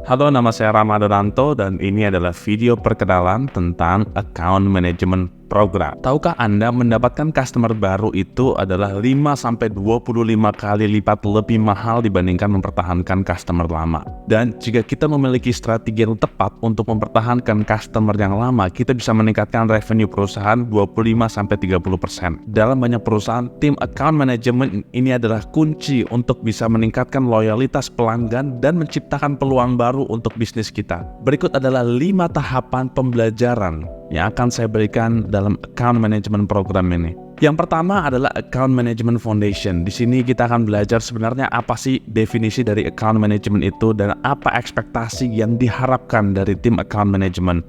Halo, nama saya Ramadananto dan ini adalah video perkenalan tentang Account Management Program. Tahukah Anda mendapatkan customer baru itu adalah 5-25 kali lipat lebih mahal dibandingkan mempertahankan customer lama. Dan jika kita memiliki strategi yang tepat untuk mempertahankan customer yang lama, kita bisa meningkatkan revenue perusahaan 25-30%. Dalam banyak perusahaan, tim account management ini adalah kunci untuk bisa meningkatkan loyalitas pelanggan dan menciptakan peluang baru untuk bisnis kita. Berikut adalah 5 tahapan pembelajaran yang akan saya berikan dalam account management program ini. Yang pertama adalah account management foundation. Di sini kita akan belajar sebenarnya apa sih definisi dari account management itu dan apa ekspektasi yang diharapkan dari tim account management.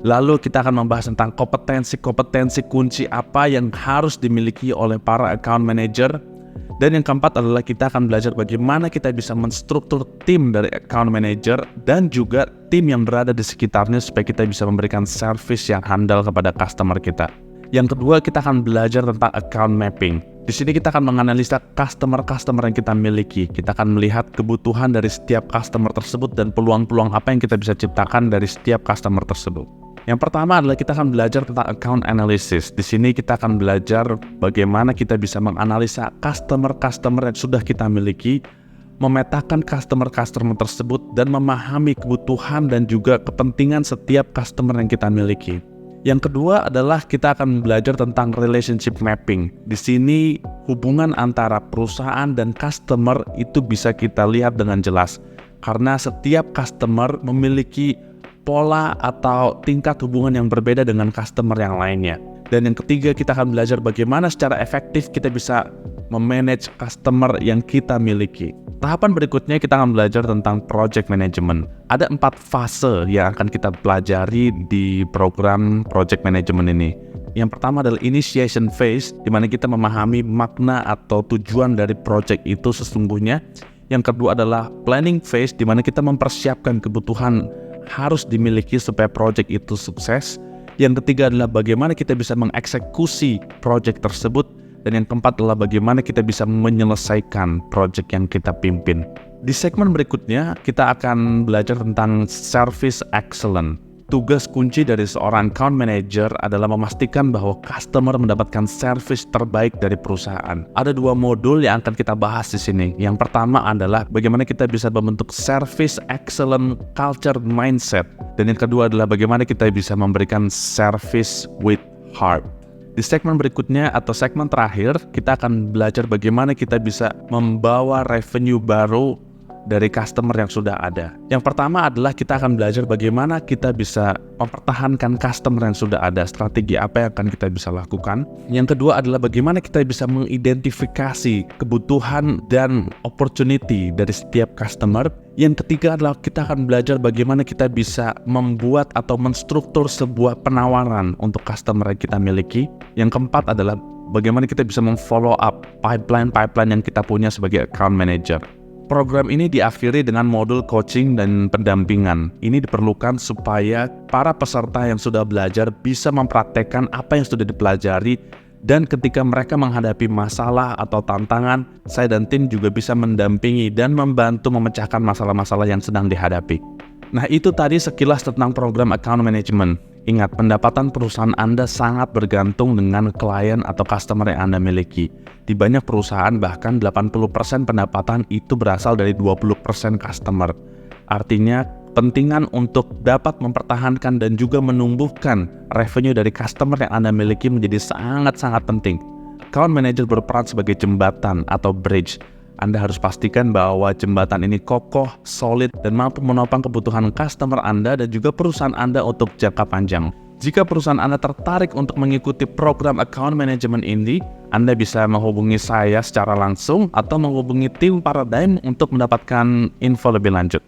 Lalu kita akan membahas tentang kompetensi kunci apa yang harus dimiliki oleh para account manager. Dan yang keempat adalah kita akan belajar bagaimana kita bisa menstruktur tim dari account manager dan juga tim yang berada di sekitarnya supaya kita bisa memberikan service yang handal kepada customer kita. Yang kedua, kita akan belajar tentang account mapping. Di sini kita akan menganalisa customer yang kita miliki. Kita akan melihat kebutuhan dari setiap customer tersebut dan peluang-peluang apa yang kita bisa ciptakan dari setiap customer tersebut. Yang pertama adalah kita akan belajar tentang account analysis. Di sini kita akan belajar bagaimana kita bisa menganalisa customer yang sudah kita miliki, memetakan customer tersebut, dan memahami kebutuhan dan juga kepentingan setiap customer yang kita miliki. Yang kedua adalah kita akan belajar tentang relationship mapping. Di sini hubungan antara perusahaan dan customer itu bisa kita lihat dengan jelas. Karena setiap customer memiliki pola atau tingkat hubungan yang berbeda dengan customer yang lainnya. Dan yang ketiga, kita akan belajar bagaimana secara efektif kita bisa memanage customer yang kita miliki. Tahapan berikutnya kita akan belajar tentang project management. Ada 4 fase yang akan kita pelajari di program project management ini. Yang pertama adalah initiation phase, di mana kita memahami makna atau tujuan dari project itu sesungguhnya. Yang kedua adalah planning phase, di mana kita mempersiapkan kebutuhan harus dimiliki supaya project itu sukses. Yang ketiga adalah bagaimana kita bisa mengeksekusi project tersebut. Dan yang keempat adalah bagaimana kita bisa menyelesaikan project yang kita pimpin. Di segmen berikutnya kita akan belajar tentang service excellence. Tugas kunci dari seorang account manager adalah memastikan bahwa customer mendapatkan service terbaik dari perusahaan. Ada 2 modul yang akan kita bahas di sini. Yang pertama adalah bagaimana kita bisa membentuk service excellent culture mindset. Dan yang kedua adalah bagaimana kita bisa memberikan service with heart. Di segmen berikutnya atau segmen terakhir, kita akan belajar bagaimana kita bisa membawa revenue baru dari customer yang sudah ada. Yang pertama adalah kita akan belajar bagaimana kita bisa mempertahankan customer yang sudah ada, strategi apa yang akan kita bisa lakukan. Yang kedua adalah bagaimana kita bisa mengidentifikasi kebutuhan dan opportunity dari setiap customer. Yang ketiga adalah kita akan belajar bagaimana kita bisa membuat atau menstruktur sebuah penawaran untuk customer yang kita miliki. Yang keempat adalah bagaimana kita bisa memfollow up pipeline yang kita punya sebagai account manager. Program ini diakhiri dengan modul coaching dan pendampingan. Ini diperlukan supaya para peserta yang sudah belajar bisa mempraktekkan apa yang sudah dipelajari, dan ketika mereka menghadapi masalah atau tantangan, saya dan tim juga bisa mendampingi dan membantu memecahkan masalah-masalah yang sedang dihadapi. Nah, itu tadi sekilas tentang program account management. Ingat, pendapatan perusahaan Anda sangat bergantung dengan klien atau customer yang Anda miliki. Di banyak perusahaan bahkan 80% pendapatan itu berasal dari 20% customer. Artinya, pentingan untuk dapat mempertahankan dan juga menumbuhkan revenue dari customer yang Anda miliki menjadi sangat-sangat penting. Account manager berperan sebagai jembatan atau bridge. Anda harus pastikan bahwa jembatan ini kokoh, solid, dan mampu menopang kebutuhan customer Anda dan juga perusahaan Anda untuk jangka panjang. Jika perusahaan Anda tertarik untuk mengikuti program account management ini, Anda bisa menghubungi saya secara langsung atau menghubungi tim Paradigm untuk mendapatkan info lebih lanjut.